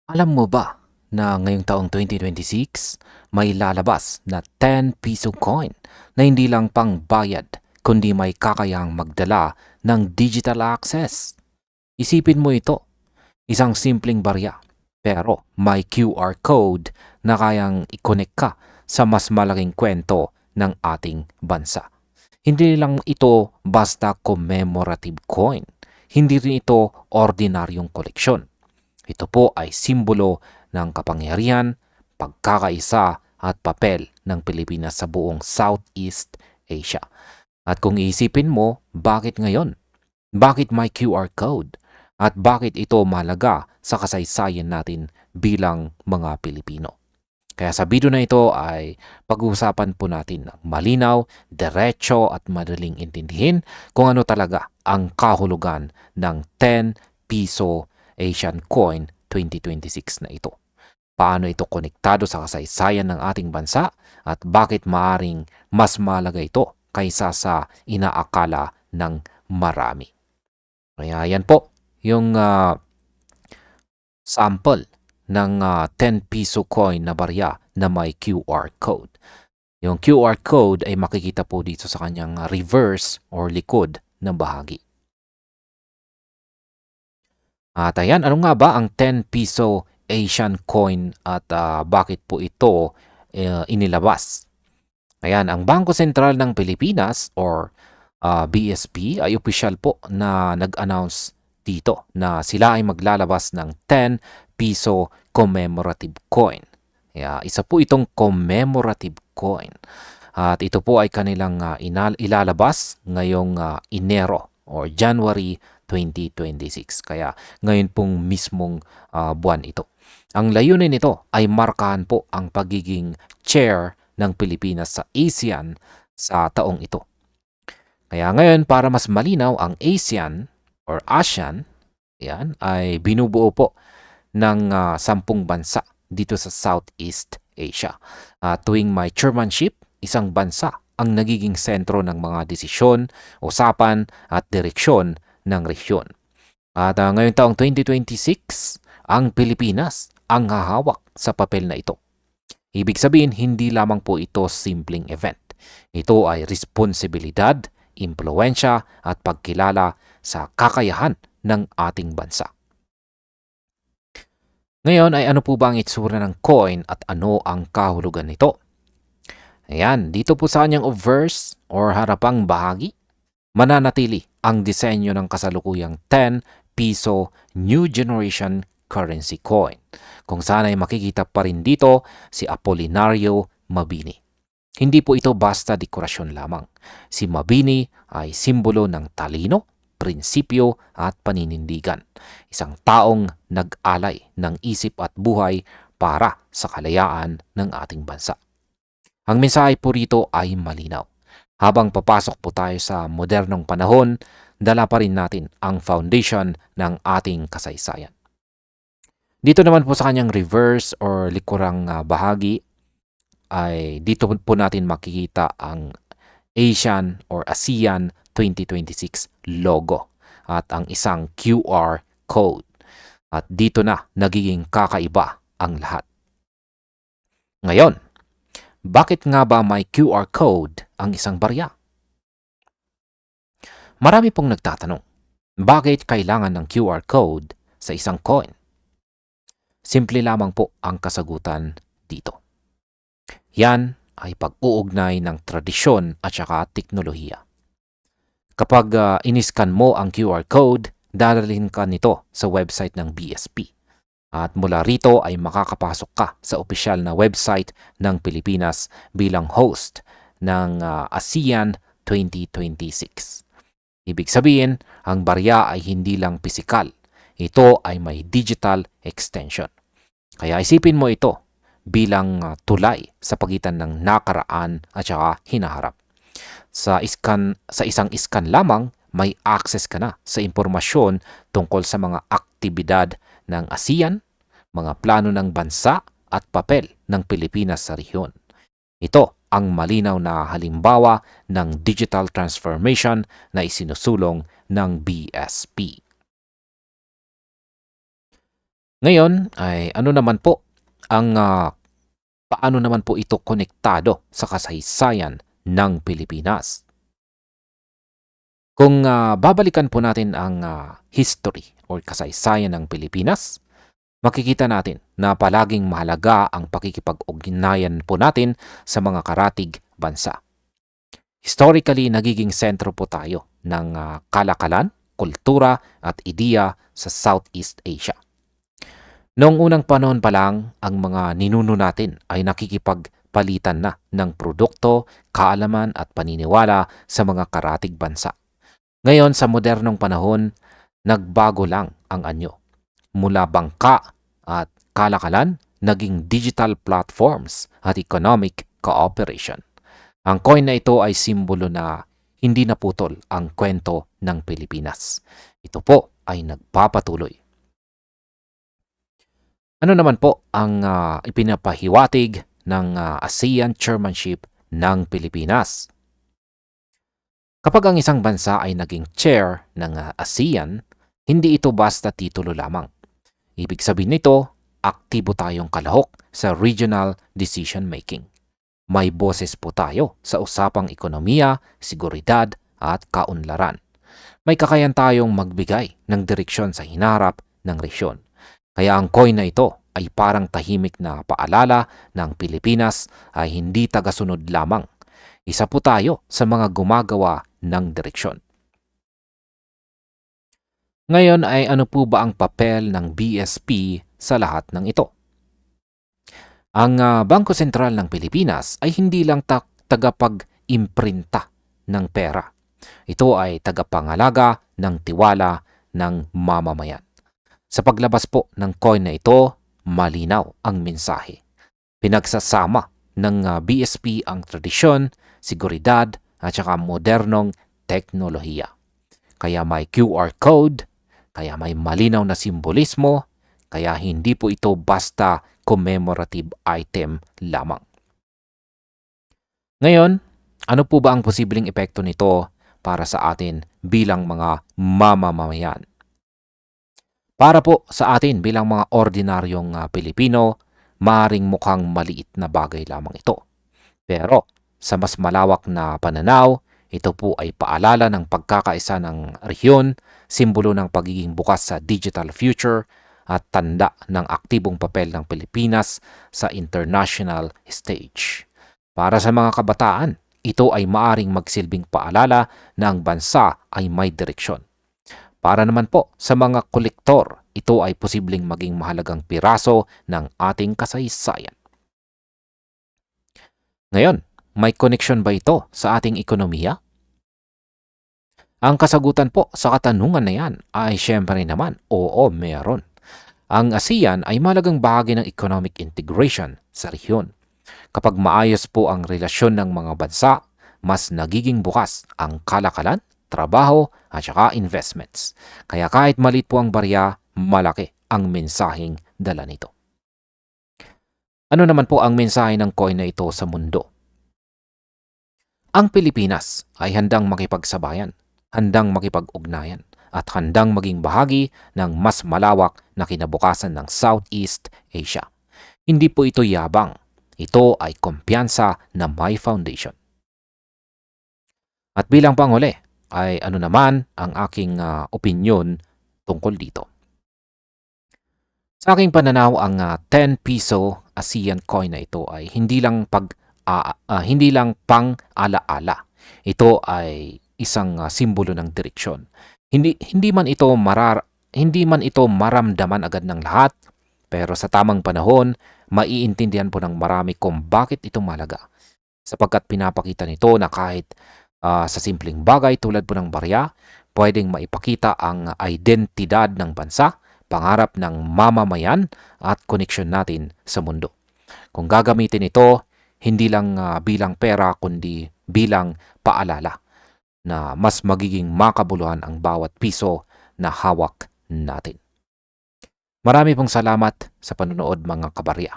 Alam mo ba na ngayong taong 2026 may lalabas na 10 piso coin na hindi lang pang bayad kundi may kakayahang magdala ng digital access? Isipin mo ito, isang simpleng barya pero may QR code na kayang i-connect ka sa mas malaking kwento ng ating bansa. Hindi lang ito basta commemorative coin. Hindi rin ito ordinaryong koleksyon. Ito po ay simbolo ng kapangyarihan, pagkakaisa at papel ng Pilipinas sa buong Southeast Asia. At kung iisipin mo, bakit ngayon? Bakit may QR code? At bakit ito mahalaga sa kasaysayan natin bilang mga Pilipino? Kaya sa video na ito ay pag-uusapan po natin ng malinaw, diretso at madaling intindihin kung ano talaga ang kahulugan ng 10 piso Asian Coin 2026 na ito. Paano ito konektado sa kasaysayan ng ating bansa at bakit maaring mas mahalaga ito kaysa sa inaakala ng marami. Kaya yan po yung sample ng 10 piso coin na barya na may QR code. Yung QR code ay makikita po dito sa kanyang reverse or likod na bahagi. At ayan, ano nga ba ang 10 piso Asian coin at bakit po ito inilabas? Ayan, ang Bangko Sentral ng Pilipinas or BSP ay opisyal po na nag-announce dito na sila ay maglalabas ng 10 piso commemorative coin. Isa po itong commemorative coin. At ito po ay kanilang ilalabas ngayong Enero or January 2026. Kaya ngayon pong mismong buwan ito. Ang layunin nito ay markahan po ang pagiging chair ng Pilipinas sa ASEAN sa taong ito. Kaya ngayon para mas malinaw ang ASEAN or ASEAN, yan, ay binubuo po ng 10 bansa dito sa Southeast Asia. Tuwing may chairmanship, isang bansa ang nagiging sentro ng mga desisyon, usapan at direksyon ng rehiyon. At ngayong taong 2026, ang Pilipinas ang hahawak sa papel na ito. Ibig sabihin, hindi lamang po ito simpleng event. Ito ay responsibilidad, impluensya at pagkilala sa kakayahan ng ating bansa. Ngayon ay ano po ba ang itsura ng coin at ano ang kahulugan nito? Ayan, dito po sa kanyang obverse or harapang bahagi, mananatili ang disenyo ng kasalukuyang 10 piso New Generation Currency Coin, kung saan ay makikita pa rin dito si Apolinario Mabini. Hindi po ito basta dekorasyon lamang. Si Mabini ay simbolo ng talino, prinsipyo at paninindigan. Isang taong nag-alay ng isip at buhay para sa kalayaan ng ating bansa. Ang mensahe po rito ay malinaw. Habang papasok po tayo sa modernong panahon, dala pa rin natin ang foundation ng ating kasaysayan. Dito naman po sa kanyang reverse or likurang bahagi ay dito po natin makikita ang Asian or ASEAN 2026 logo at ang isang QR code. At dito na nagiging kakaiba ang lahat. Ngayon, bakit nga ba may QR code ang isang barya? Marami pong nagtatanong, bakit kailangan ng QR code sa isang coin? Simple lamang po ang kasagutan dito. Yan ay pag-uugnay ng tradisyon at saka teknolohiya. Kapag iniskan mo ang QR code, dadalhin ka nito sa website ng BSP. At mula rito ay makakapasok ka sa opisyal na website ng Pilipinas bilang host ng ASEAN 2026. Ibig sabihin, ang barya ay hindi lang pisikal. Ito ay may digital extension. Kaya isipin mo ito bilang tulay sa pagitan ng nakaraan at saka hinaharap. Sa isang iskan lamang, may access ka na sa impormasyon tungkol sa mga aktibidad ng ASEAN, mga plano ng bansa at papel ng Pilipinas sa rehiyon. Ito ang malinaw na halimbawa ng digital transformation na isinusulong ng BSP. Ngayon ay ano naman po ang paano naman po ito konektado sa kasaysayan ng Pilipinas? Kung babalikan po natin ang history or kasaysayan ng Pilipinas, makikita natin na palaging mahalaga ang pakikipag-ugnayan po natin sa mga karatig bansa. Historically, nagiging sentro po tayo ng kalakalan, kultura at ideya sa Southeast Asia. Noong unang panahon pa lang, ang mga ninuno natin ay nakikipagpalitan na ng produkto, kaalaman at paniniwala sa mga karatig bansa. Ngayon, sa modernong panahon, nagbago lang ang anyo. Mula bangka at kalakalan, naging digital platforms at economic cooperation. Ang coin na ito ay simbolo na hindi naputol ang kwento ng Pilipinas. Ito po ay nagpapatuloy. Ano naman po ang ipinapahiwatig ng ASEAN Chairmanship ng Pilipinas? Kapag ang isang bansa ay naging chair ng ASEAN, hindi ito basta titulo lamang. Ibig sabihin nito, aktibo tayong kalahok sa regional decision making. May boses po tayo sa usapang ekonomiya, seguridad at kaunlaran. May kakayan tayong magbigay ng direksyon sa hinarap ng resyon. Kaya ang coin na ito ay parang tahimik na paalala ng Pilipinas ay hindi tagasunod lamang. Isa po tayo sa mga gumagawa ng direksyon. Ngayon ay ano po ba ang papel ng BSP sa lahat ng ito? Ang Bangko Sentral ng Pilipinas ay hindi lang tagapag-imprinta ng pera. Ito ay tagapangalaga ng tiwala ng mamamayan. Sa paglabas po ng coin na ito, malinaw ang mensahe. Pinagsasama ng BSP ang tradisyon, seguridad at saka modernong teknolohiya. Kaya may QR code, kaya may malinaw na simbolismo, kaya hindi po ito basta commemorative item lamang. Ngayon, ano po ba ang posibleng epekto nito para sa atin bilang mga mamamayan? Para po sa atin bilang mga ordinaryong Pilipino, maaaring mukhang maliit na bagay lamang ito. Pero sa mas malawak na pananaw, ito po ay paalala ng pagkakaisa ng rehiyon, simbolo ng pagiging bukas sa digital future, at tanda ng aktibong papel ng Pilipinas sa international stage. Para sa mga kabataan, ito ay maaring magsilbing paalala na ang bansa ay may direksyon. Para naman po sa mga kolektor, ito ay posibleng maging mahalagang piraso ng ating kasaysayan. Ngayon, may koneksyon ba ito sa ating ekonomiya? Ang kasagutan po sa katanungan na yan ay syempre naman, oo, meron. Ang ASEAN ay mahalagang bahagi ng economic integration sa rehiyon. Kapag maayos po ang relasyon ng mga bansa, mas nagiging bukas ang kalakalan, trabaho at saka investments. Kaya kahit maliit po ang barya, malaki ang mensaheng dala nito. Ano naman po ang mensahe ng coin na ito sa mundo? Ang Pilipinas ay handang makipagsabayan, handang makipag-ugnayan, at handang maging bahagi ng mas malawak na kinabukasan ng Southeast Asia. Hindi po ito yabang. Ito ay kumpiyansa na may foundation. At bilang panghuli, ay ano naman ang aking opinyon tungkol dito. Sa aking pananaw, ang 10 peso ASEAN coin na ito ay hindi lang pang-alaala. Ito ay isang simbolo ng direksyon. Hindi man ito maramdaman agad ng lahat, pero sa tamang panahon, maiintindihan po ng marami kung bakit ito mahalaga. Sapagkat pinapakita nito na kahit sa simpleng bagay tulad po ng barya, pwedeng maipakita ang identidad ng bansa, pangarap ng mamamayan at koneksyon natin sa mundo. Kung gagamitin ito, hindi lang bilang pera kundi bilang paalala na mas magiging makabuluhan ang bawat piso na hawak natin. Marami pong salamat sa panonood mga kabarya.